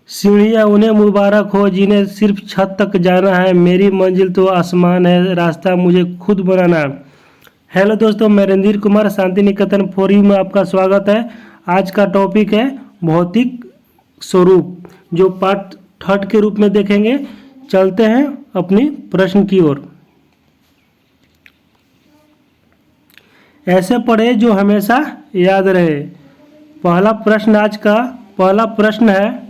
सीढ़ियाँ उन्हें मुबारक हो जिन्हें सिर्फ छत तक जाना है, मेरी मंजिल तो आसमान है, रास्ता मुझे खुद बनाना। हेलो दोस्तों, मैं रणधीर कुमार शांति निकेतन 4U में आपका स्वागत है। आज का टॉपिक है भौतिक स्वरूप, जो पार्ट 3 के रूप में देखेंगे। चलते हैं अपनी प्रश्न की ओर। ऐसे पढ़े जो हमेशा याद रहे। पहला प्रश्न है,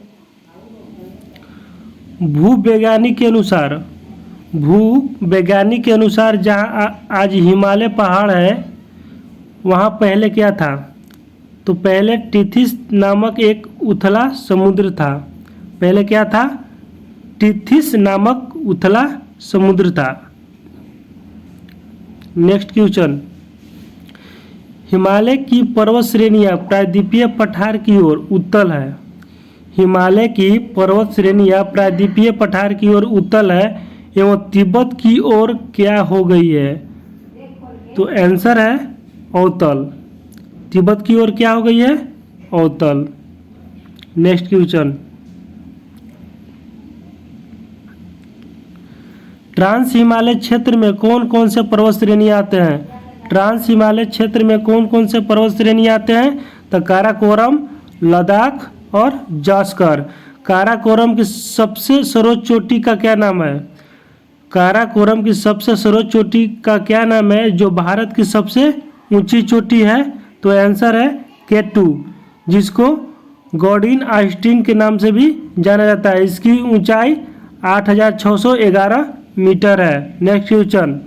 भूवैज्ञानिक के अनुसार जहाँ आज हिमालय पहाड़ है वहाँ पहले क्या था? तो पहले टिथिस नामक एक उथला समुद्र था। पहले क्या था? टिथिस नामक उथला समुद्र था। नेक्स्ट क्वेश्चन, हिमालय की पर्वत श्रेणियाँ प्रायद्वीपीय पठार की ओर उत्तल है। हिमालय की पर्वत श्रेणियाँ प्रायद्वीपीय पठार की ओर उत्तल है एवं तिब्बत की ओर क्या हो गई है? तो आंसर है अवतल। तिब्बत की ओर क्या हो गई है? अवतल। नेक्स्ट क्वेश्चन, ट्रांस हिमालय क्षेत्र में कौन कौन से पर्वत श्रेणियाँ आते हैं? ट्रांस हिमालय क्षेत्र में कौन कौन से पर्वत श्रेणियाँ आते हैं? तो काराकोरम, लद्दाख और जास्कर। काराकोरम की सबसे सर्वोच्च चोटी का क्या नाम है? काराकोरम की सबसे सर्वोच्च चोटी का क्या नाम है जो भारत की सबसे ऊंची चोटी है? तो आंसर है K2, जिसको गॉर्डन आइस्टीन के नाम से भी जाना जाता है। इसकी ऊंचाई 8611 मीटर है। नेक्स्ट क्वेश्चन,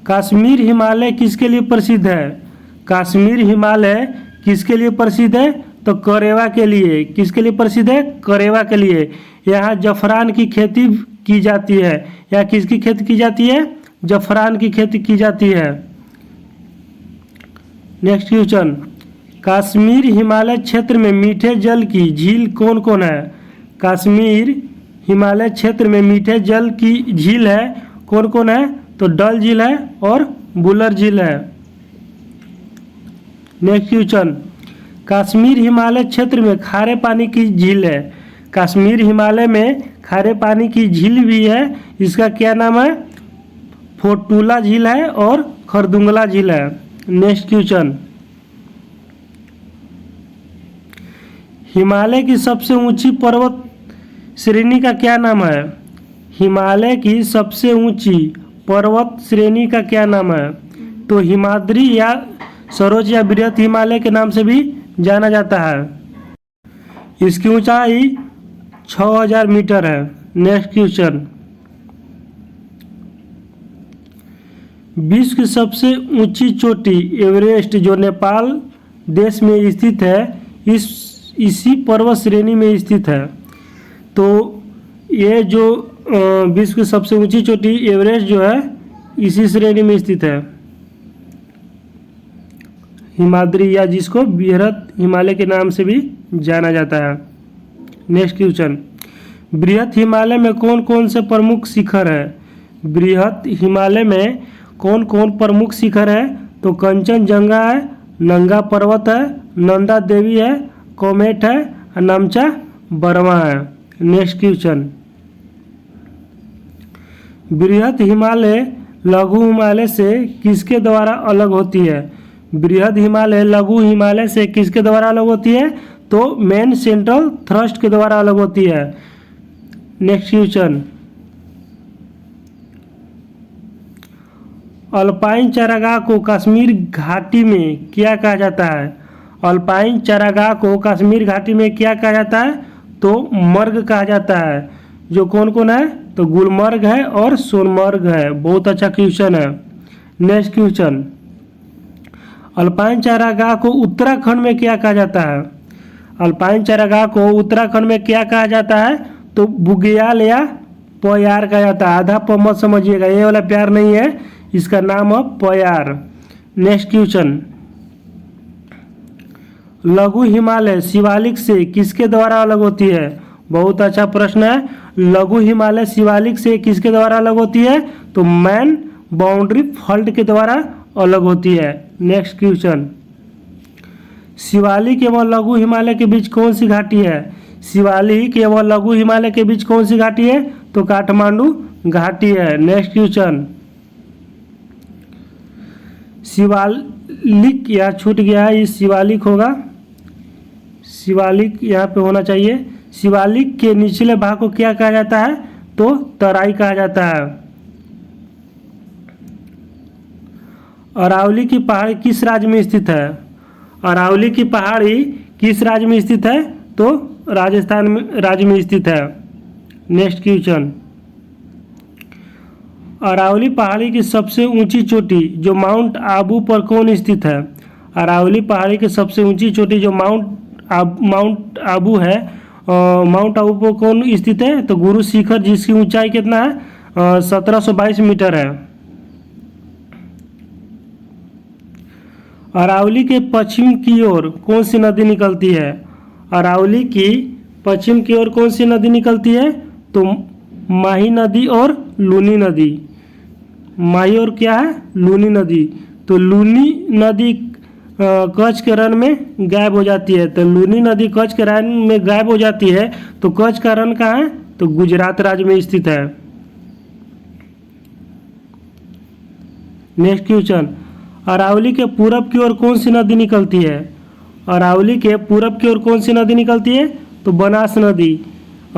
कश्मीर हिमालय किसके लिए प्रसिद्ध है? कश्मीर हिमालय किसके लिए प्रसिद्ध है? तो करेवा के लिए। किसके लिए प्रसिद्ध है? करेवा के लिए। यहाँ जफरान की खेती की जाती है। यहाँ किसकी खेती की जाती है? जफरान की खेती की जाती है। नेक्स्ट क्वेश्चन, कश्मीर हिमालय क्षेत्र में मीठे जल की झील कौन कौन है? कश्मीर हिमालय क्षेत्र में मीठे जल की झील है कौन कौन है? तो डल झील है और बुलर झील है। नेक्स्ट क्वेश्चन, कश्मीर हिमालय क्षेत्र में खारे पानी की झील है। कश्मीर हिमालय में खारे पानी की झील भी है। इसका क्या नाम है? फोटुला झील है और खरदुंगला झील है। नेक्स्ट क्वेश्चन, हिमालय की सबसे ऊंची पर्वत श्रेणी का क्या नाम है? हिमालय की सबसे ऊंची पर्वत श्रेणी का क्या नाम है? तो हिमाद्री या सरोज या बृहत हिमालय के नाम से भी जाना जाता है। इसकी ऊंचाई 6000 मीटर है। नेक्स्ट क्वेश्चन, विश्व की सबसे ऊंची चोटी एवरेस्ट जो नेपाल देश में स्थित है, इसी पर्वत श्रेणी में स्थित है। तो ये जो विश्व की सबसे ऊंची चोटी एवरेस्ट जो है इसी श्रेणी में स्थित है। हिमाद्री या जिसको बृहत हिमालय के नाम से भी जाना जाता है। नेक्स्ट क्वेश्चन, बृहत हिमालय में कौन कौन से प्रमुख शिखर है? बृहत हिमालय में कौन कौन प्रमुख शिखर है? तो कंचनजंगा है, नंगा पर्वत है, नंदा देवी है, कोमेट है, नामचा बर्मा है। नेक्स्ट क्वेश्चन, बृहत हिमालय लघु हिमालय से किसके द्वारा अलग होती है? बृहद हिमालय लघु हिमालय से किसके द्वारा अलग होती है? तो मेन सेंट्रल थ्रस्ट के द्वारा अलग होती है। नेक्स्ट क्वेश्चन, अल्पाइन चारागाह को कश्मीर घाटी में क्या कहा जाता है? अल्पाइन चारागाह को कश्मीर घाटी में क्या कहा जाता है? तो मर्ग कहा जाता है। जो कौन कौन है? तो गुलमर्ग है और सोनमर्ग है। बहुत अच्छा क्वेश्चन है। नेक्स्ट क्वेश्चन, अल्पाइन चारागाह को उत्तराखंड में क्या कहा जाता है? अल्पाइन चारागाह को उत्तराखंड में क्या कहा जाता है? तो बुग्याल या प्यार कहा जाता है। आधा प मत समझिएगा, ये वाला प्यार नहीं है, इसका नाम है प्यार। नेक्स्ट क्वेश्चन, लघु हिमालय शिवालिक से किसके द्वारा अलग होती है? बहुत अच्छा प्रश्न है। लघु हिमालय शिवालिक से किसके द्वारा अलग होती है? तो मैन बाउंड्री फॉल्ट के द्वारा अलग होती है। नेक्स्ट क्वेश्चन, शिवालिक एवं लघु हिमालय के बीच कौन सी घाटी है? शिवालिक एवं लघु हिमालय के बीच कौन सी घाटी है? तो काठमांडू घाटी है। नेक्स्ट क्वेश्चन, शिवालिक यहाँ छूट गया है, ये शिवालिक होगा, शिवालिक यहाँ पे होना चाहिए। शिवालिक के निचले भाग को क्या कहा जाता है? तो तराई कहा जाता है। अरावली की पहाड़ी किस राज्य में स्थित है? अरावली की पहाड़ी किस राज्य में स्थित है? तो राजस्थान राज्य में स्थित है। नेक्स्ट क्वेश्चन, अरावली पहाड़ी की सबसे ऊंची चोटी जो माउंट आबू पर कौन स्थित है? अरावली पहाड़ी की सबसे ऊंची चोटी जो माउंट आबू है, माउंट आबू पर कौन स्थित है? तो गुरु शिखर, जिसकी ऊंचाई कितना है? 1722 मीटर है। अरावली के पश्चिम की ओर कौन सी नदी निकलती है? अरावली की पश्चिम की ओर कौन सी नदी निकलती है? तो माही नदी और लूनी नदी। माही और क्या है? लूनी नदी। तो लूनी नदी कच्छ के रण में गायब हो जाती है। तो लूनी नदी कच्छ के रण में गायब हो जाती है, तो कच्छ का रण कहाँ है? तो गुजरात राज्य में स्थित है। नेक्स्ट क्वेश्चन, अरावली के पूरब की ओर कौन सी नदी निकलती है? अरावली के पूरब की ओर कौन सी नदी निकलती है? तो बनास नदी।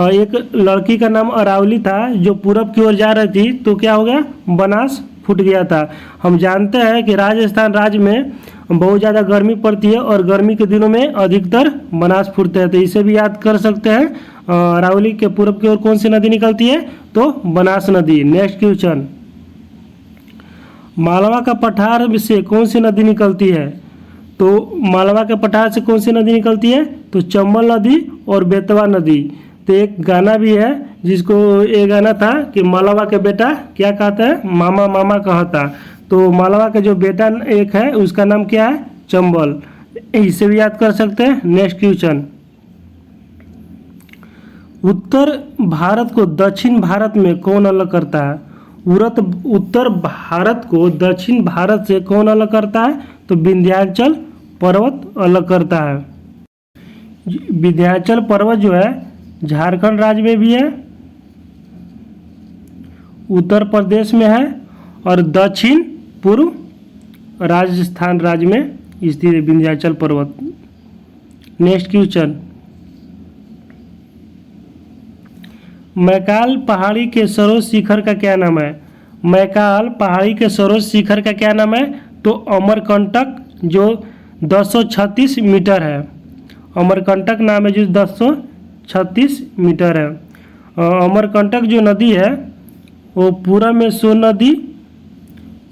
एक लड़की का नाम अरावली था जो पूरब की ओर जा रही थी, तो क्या हो गया? बनास फूट गया था। हम जानते हैं कि राजस्थान राज्य में बहुत ज़्यादा गर्मी पड़ती है और गर्मी के दिनों में अधिकतर बनास फूटते हैं, तो इसे भी याद कर सकते हैं। अरावली के पूरब की ओर कौन सी नदी निकलती है? तो बनास नदी। नेक्स्ट क्वेश्चन, मालवा का पठार से कौन सी नदी निकलती है? तो मालवा के पठार से कौन सी नदी निकलती है? तो चंबल नदी और बेतवा नदी। तो एक गाना भी है जिसको, ये गाना था कि मालवा के बेटा क्या कहता है? मामा मामा कहता। तो मालवा के जो बेटा एक है उसका नाम क्या है? चंबल। इसे भी याद कर सकते हैं। नेक्स्ट क्वेश्चन, उत्तर भारत को दक्षिण भारत में कौन अलग करता है? उत्तर भारत को दक्षिण भारत से कौन अलग करता है? तो विंध्याचल पर्वत अलग करता है। विंध्याचल पर्वत जो है झारखंड राज्य में भी है, उत्तर प्रदेश में है और दक्षिण पूर्व राजस्थान राज्य में स्थित है विंध्याचल पर्वत। नेक्स्ट क्वेश्चन, मैकाल पहाड़ी के सर्वोच्च शिखर का क्या नाम है? मैकाल पहाड़ी के सर्वोच्च शिखर का क्या नाम है? तो अमरकंटक, जो 1036 मीटर है। अमरकंटक नाम है जो 1036 मीटर है। अमरकंटक जो नदी है वो पूर्व में सोन नदी,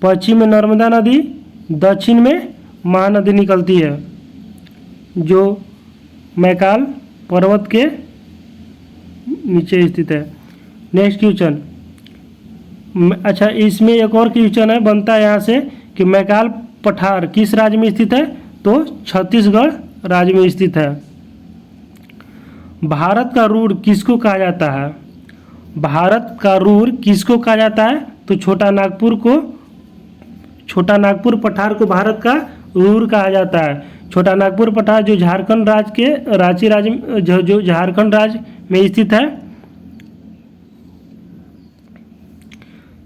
पश्चिम में नर्मदा नदी, दक्षिण में महानदी निकलती है, जो मैकाल पर्वत के नीचे स्थित है। नेक्स्ट क्वेश्चन, अच्छा इसमें एक और क्वेश्चन है बनता है यहाँ से कि मैकाल पठार किस राज्य में स्थित है? तो छत्तीसगढ़ राज्य में स्थित है। भारत का रूर किसको कहा जाता है? भारत का रूर किसको कहा जाता है? तो छोटा नागपुर पठार को भारत का रूर कहा जाता है। छोटा नागपुर पठार जो झारखंड राज्य के रांची राज्य जो झारखंड राज्य में स्थित है।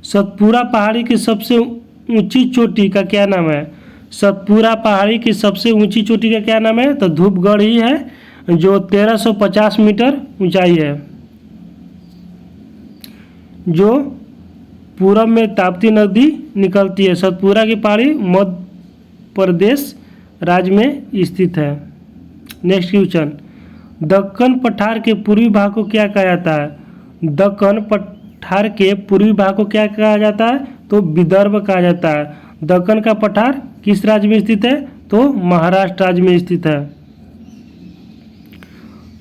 सतपुरा पहाड़ी की सबसे ऊंची चोटी का क्या नाम है? सतपुरा पहाड़ी की सबसे ऊंची चोटी का क्या नाम है? तो धूपगढ़ ही है, जो 1350 मीटर ऊंचाई है, जो पूरब में ताप्ती नदी निकलती है। सतपुरा की पहाड़ी मध्य प्रदेश राज्य में स्थित है। नेक्स्ट क्वेश्चन, दक्कन पठार के पूर्वी भाग को क्या कहा जाता है? दक्कन पठार के पूर्वी भाग को क्या कहा जाता है? तो विदर्भ कहा जाता है। दक्कन का पठार किस राज्य में स्थित है? तो महाराष्ट्र राज्य में स्थित है।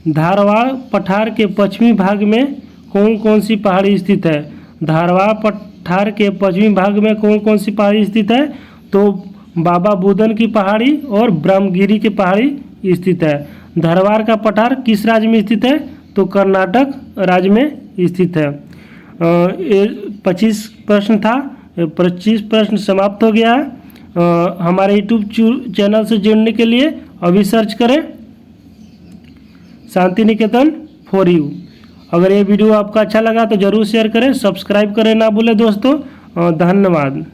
धारवाड़ पठार के पश्चिमी भाग में कौन कौन सी पहाड़ी स्थित है? धारवाड़ पठार के पश्चिमी भाग में कौन कौन सी पहाड़ी स्थित है? तो बाबा बुदन की पहाड़ी और ब्रह्मगिरी की पहाड़ी स्थित है। धारवाड़ का पठार किस राज्य में स्थित है? तो कर्नाटक राज्य में स्थित है। 25 प्रश्न था, 25 प्रश्न समाप्त हो गया है। हमारे यूट्यूब चैनल से जुड़ने के लिए अभी सर्च करें शांति निकेतन फॉर यू। अगर ये वीडियो आपको अच्छा लगा तो ज़रूर शेयर करें, सब्सक्राइब करें ना भूलें दोस्तों। धन्यवाद।